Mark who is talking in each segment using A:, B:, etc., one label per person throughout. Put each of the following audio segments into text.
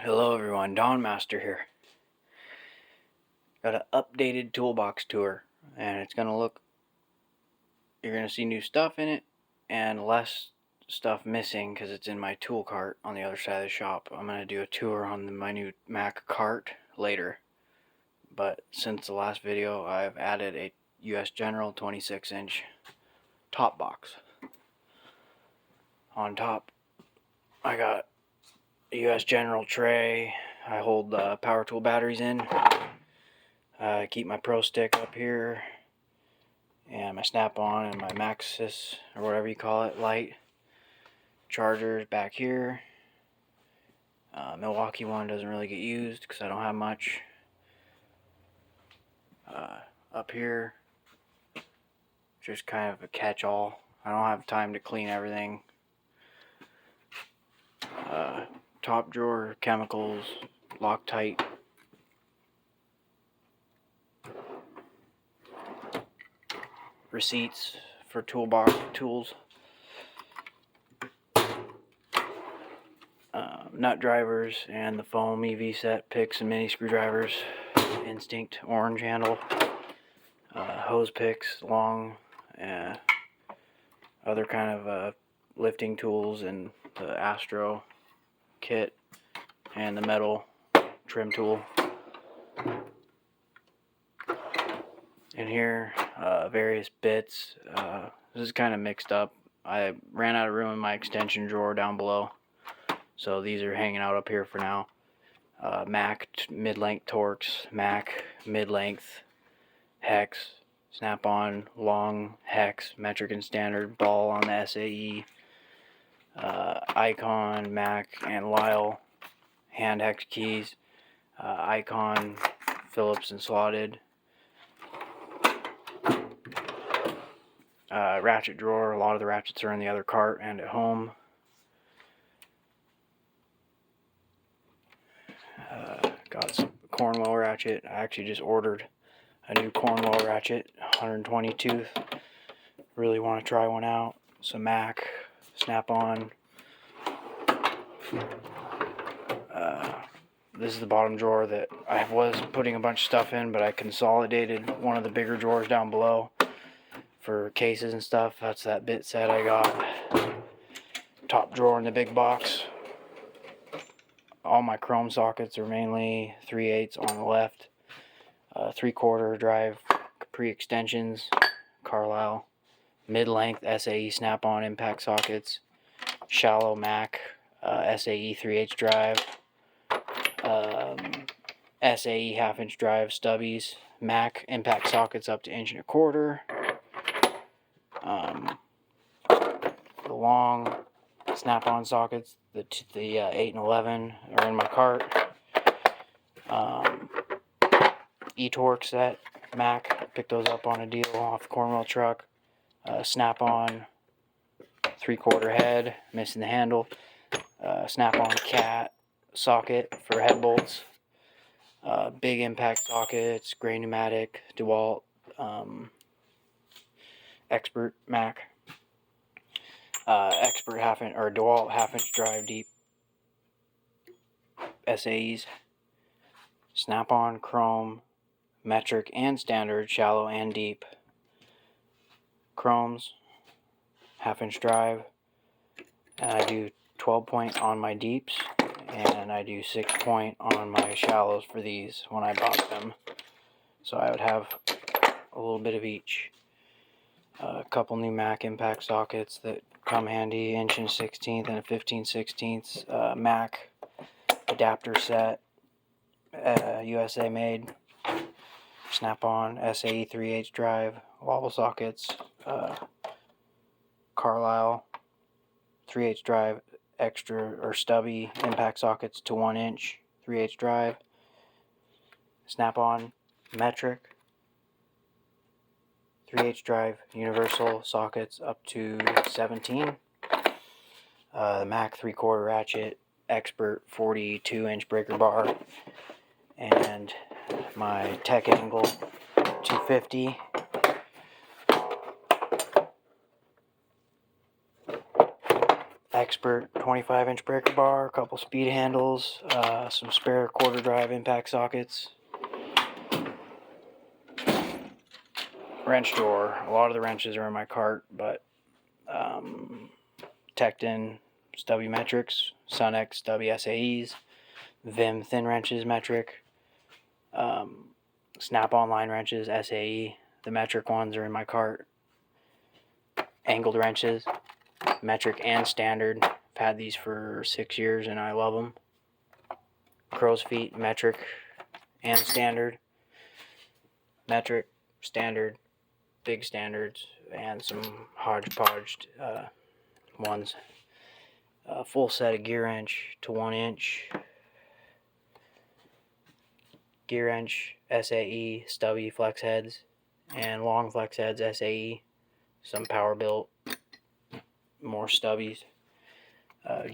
A: Hello everyone, Dawn Master here. Got an updated toolbox tour, and it's gonna look, you're gonna see new stuff in it and less stuff missing because it's in my tool cart on the other side of the shop. I'm gonna do a tour on my new Mac cart later, but since the last video I've added a US General 26-inch top box. On top I got a US General tray. I hold power tool batteries in. I keep my Pro Stick up here, and my snap-on and my Maxis, or whatever you call it, light. Chargers back here. Milwaukee one doesn't really get used because I don't have much. Up here, just kind of a catch-all. I don't have time to clean everything. Top drawer, chemicals, Loctite. Receipts for toolbox tools. Nut drivers and the foam EV set picks and mini screwdrivers. Instinct orange handle. Hose picks, long, other kind of lifting tools, and the Astro kit and the metal trim tool. In here, various bits. This is kind of mixed up. I ran out of room in my extension drawer down below, so these are hanging out up here for now. Mac mid-length Torx, Mac mid-length hex, snap-on long hex, metric and standard ball on the SAE, Icon, Mac, and Lyle hand hex keys, Icon, Phillips and slotted, Ratchet Drawer. A lot of the ratchets are in the other cart and at home. Got some Cornwell ratchet. I actually just ordered a new Cornwell ratchet, 120 tooth. Really want to try one out. Some Mac, snap-on. This is the bottom drawer that I was putting a bunch of stuff in, but I consolidated one of the bigger drawers down below for cases and stuff. That's that bit set I got. Top drawer in the big box. All my chrome sockets are mainly 3/8 on the left. 3/4 drive Capri extensions, Carlisle. Mid-length SAE snap-on impact sockets. Shallow Mac SAE 3/8 drive. SAE 1/2-inch drive stubbies. Mac impact sockets up to 1.25 inches. The long snap-on sockets, the 8 and 11 are in my cart. E-Torque set, Mac, picked those up on a deal off the Cornwell truck. Snap-on 3/4 head, missing the handle. Snap-on cat socket for head bolts. Big impact sockets, gray pneumatic, DeWalt, Expert Mac. Expert DeWalt 1/2-inch drive deep SAEs. Snap-on chrome, metric and standard, shallow and deep chromes, 1/2-inch drive. And I do 12-point on my deeps, and I do 6-point on my shallows for these when I bought them. So I would have a little bit of each. A couple new Mac impact sockets that come handy, 1 1/16 and a 15/16 Mac adapter set, USA made. Snap-on SAE 3/8 drive, wobble sockets, Carlisle 3/8 drive extra or stubby impact sockets to 1 inch 3/8 drive. Snap-on metric 3/8 drive universal sockets up to 17. The Mac 3/4 ratchet, Expert 42-inch breaker bar, and my Tech Angle 250. Expert 25-inch breaker bar, a couple speed handles, some spare quarter drive impact sockets, wrench drawer. A lot of the wrenches are in my cart, but Tecton stubby metrics, Sunex stubby SAEs, Vim thin wrenches metric, snap-on line wrenches SAE. The metric ones are in my cart. Angled wrenches, metric and standard. I've had these for 6 years and I love them. Crow's feet, metric and standard. Metric, standard, big standards, and some hodgepodged ones. A full set of gear wrench to 1 inch. Gear wrench, SAE, stubby flex heads, and long flex heads, SAE. Some power built, more stubbies.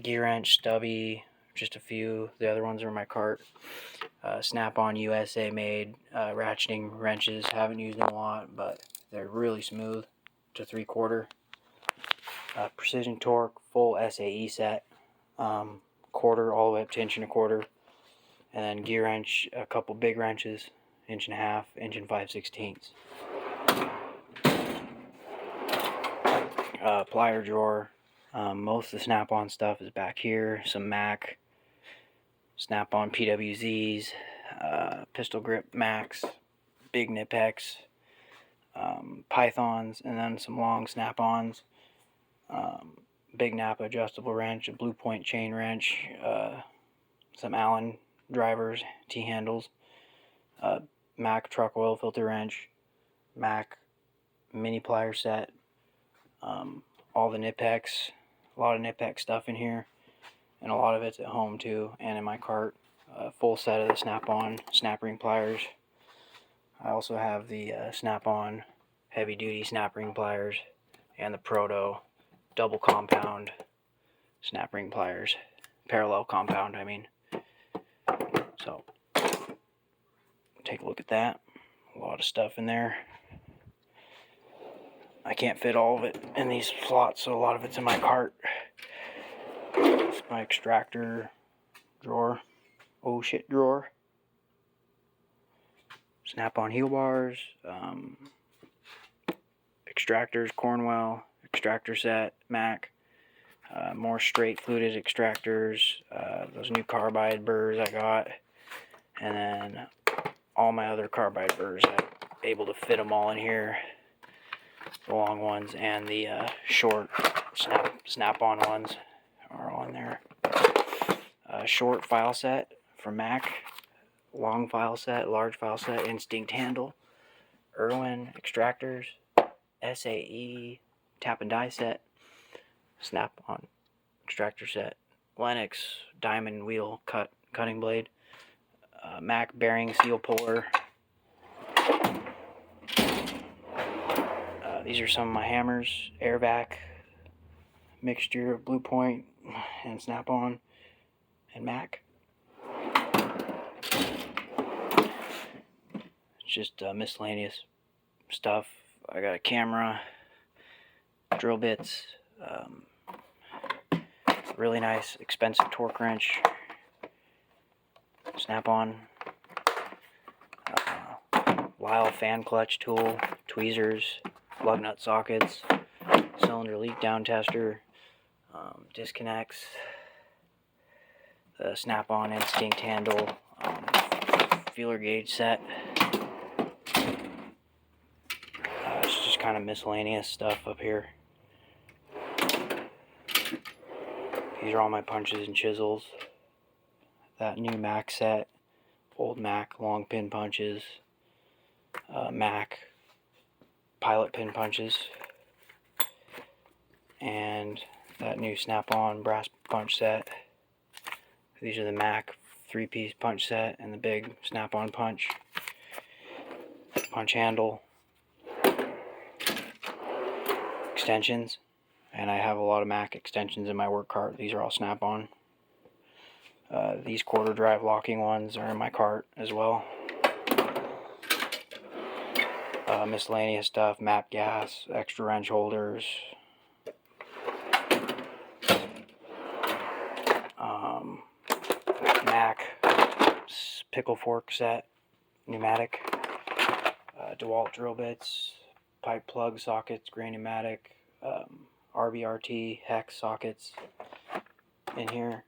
A: Gear wrench, stubby, just a few. The other ones are in my cart. Snap-on USA made ratcheting wrenches. Haven't used them a lot, but they're really smooth to 3/4. Precision torque, full SAE set, quarter all the way up to 1.25 inches. And then gear wrench, a couple big wrenches, 1.5 inches, 1 5/16. Plier drawer. Most of the snap-on stuff is back here. Some Mac, snap-on PWZs, pistol grip Macs, big Nipex, Pythons, and then some long snap-ons. Big Napa adjustable wrench, a Blue Point chain wrench, some Allen drivers, T-handles, Mac truck oil filter wrench, Mac mini plier set, all the Nipex, a lot of Nipex stuff in here, and a lot of it's at home too, and in my cart. Full set of the snap-on snap ring pliers. I also have the snap-on heavy duty snap ring pliers and the Proto double compound snap ring pliers, parallel compound I mean. So take a look at that. A lot of stuff in there. I can't fit all of it in these slots, so a lot of it's in my cart. It's my extractor drawer. Oh shit drawer. Snap-on heel bars. Extractors, Cornwell. Extractor set, Mac. More straight fluted extractors. Those new carbide burrs I got. And then all my other carbide burrs. I'm able to fit them all in here. The long ones and the short snap-on ones are on there. Short file set from Mac, long file set, large file set, Instinct handle, Irwin extractors, SAE tap and die set, snap-on extractor set, Lennox diamond wheel cutting blade, Mac bearing seal puller. These are some of my hammers, Airvac, mixture of Blue Point and Snap-on and Mac. It's just miscellaneous stuff. I got a camera, drill bits, really nice expensive torque wrench, Snap-on, Lyle fan clutch tool, tweezers, lug nut sockets, cylinder leak down tester, disconnects, the Snap-on Instinct handle, feeler gauge set. It's just kind of miscellaneous stuff up here. These are all my punches and chisels. That new Mac set, old Mac long pin punches, Mac pilot pin punches, and that new Snap-on brass punch set. These are the Mac 3-piece punch set and the big Snap-on punch handle, extensions, and I have a lot of Mac extensions in my work cart. These are all Snap-on. These quarter drive locking ones are in my cart as well. Miscellaneous stuff, map gas, extra wrench holders, Mac pickle fork set, pneumatic, DeWalt drill bits, pipe plug sockets, gray pneumatic, RBRT hex sockets in here,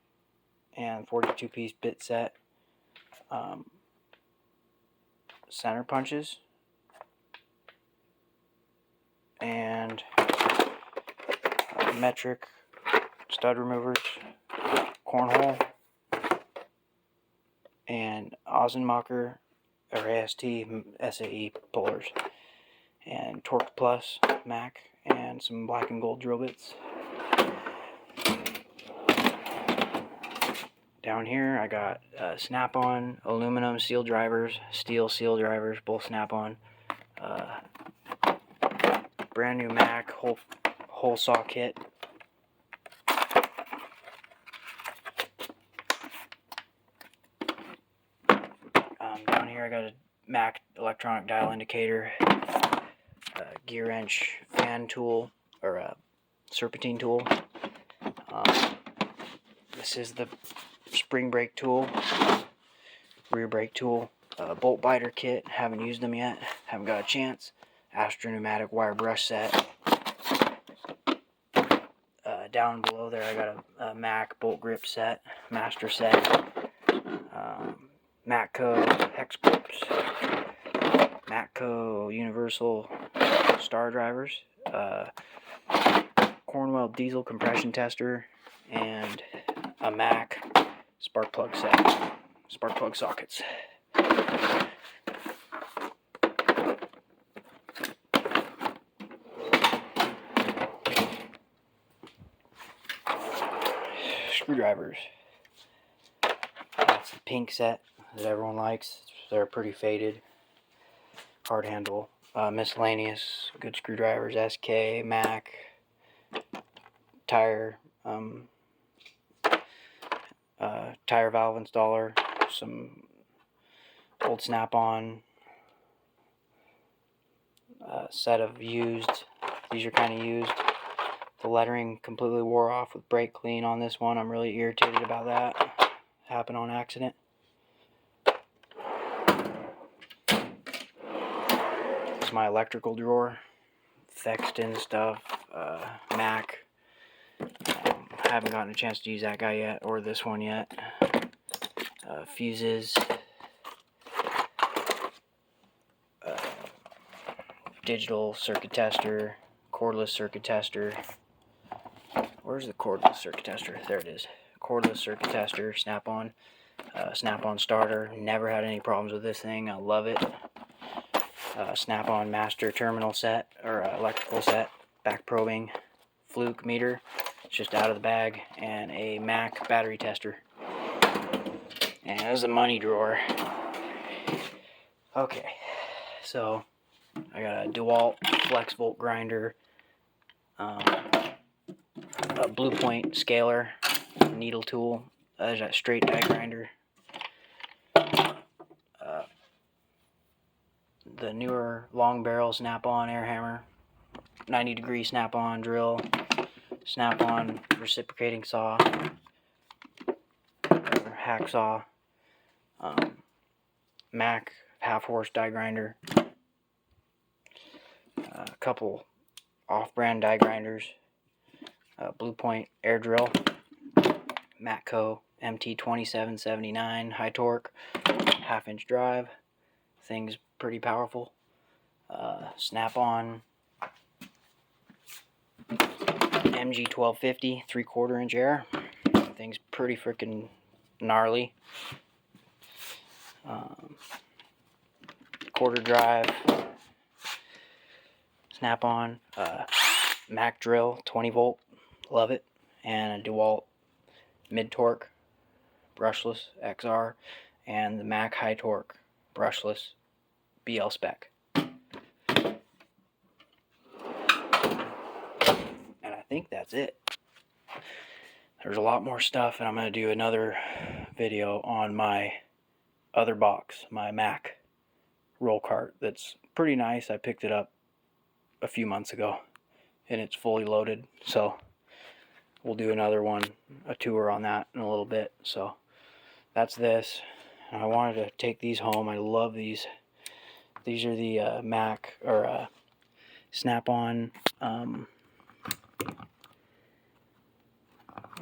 A: and 42-piece bit set, center punches, and metric stud removers, cornhole, and Ossenmacher or AST SAE pullers, and Torque Plus Mac, and some black and gold drill bits. Down here I got snap-on aluminum seal drivers, steel seal drivers, both snap-on, brand new Mac hole saw kit, down here I got a Mac electronic dial indicator, gear wrench fan tool, or a serpentine tool. This is the spring brake tool, rear brake tool, bolt biter kit. Haven't used them yet, haven't got a chance. Astro pneumatic wire brush set. Down below there I got a Mac bolt grip set, master set, Matco hex grips, Matco universal star drivers, Cornwell diesel compression tester, and a Mac spark plug set, spark plug sockets. Screwdrivers. That's the pink set that everyone likes. They're pretty faded, hard handle. Miscellaneous good screwdrivers, SK, Mac, tire, tire valve installer, some old snap-on, set of used. These are kind of used. The lettering completely wore off with brake clean on this one. I'm really irritated about that. Happened on accident. This is my electrical drawer. Thexton stuff. Mac. Haven't gotten a chance to use that guy yet, or this one yet. Fuses. Digital circuit tester. Cordless circuit tester. Where's the cordless circuit tester? There it is. Cordless circuit tester, snap-on. Snap-on starter. Never had any problems with this thing. I love it. Snap-on master terminal set, or electrical set. Back probing. Fluke meter. It's just out of the bag. And a Mac battery tester. And there's a money drawer. Okay. So, I got a DeWalt flex volt grinder. A Blue Point scaler, needle tool, there's a straight die grinder, the newer long barrel snap-on air hammer, 90-degree snap-on drill, snap-on reciprocating saw, or hacksaw, Mac half-horse die grinder, a couple off-brand die grinders, Blue Point air drill, Matco MT2779 high torque, half-inch drive. Thing's pretty powerful. Snap-on MG1250 3/4 inch air. Thing's pretty freaking gnarly. Quarter drive. Snap-on Mac drill 20 volt. Love it. And a DeWalt mid-torque brushless XR, and the Mac high torque brushless BL spec. And I think that's it. There's a lot more stuff, and I'm going to do another video on my other box, my Mac roll cart. That's pretty nice. I picked it up a few months ago, and it's fully loaded, so we'll do another one, a tour on that in a little bit. So that's this. I wanted to take these home. I love these. These are the Mac or snap-on. What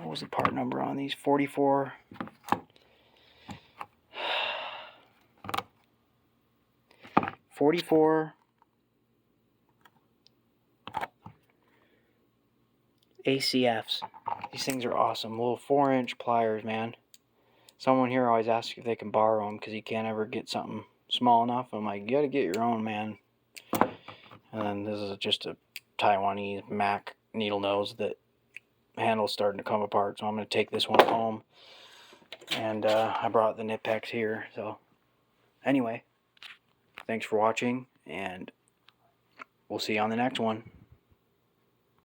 A: was the part number on these? 44. 44 ACFs. These things are awesome. Little 4-inch pliers, man. Someone here always asks if they can borrow them because you can't ever get something small enough. I'm like, you gotta get your own, man. And then this is just a Taiwanese Mac needle nose that handle's starting to come apart, so I'm gonna take this one home. And I brought the nip pecks here. So anyway, thanks for watching, and we'll see you on the next one.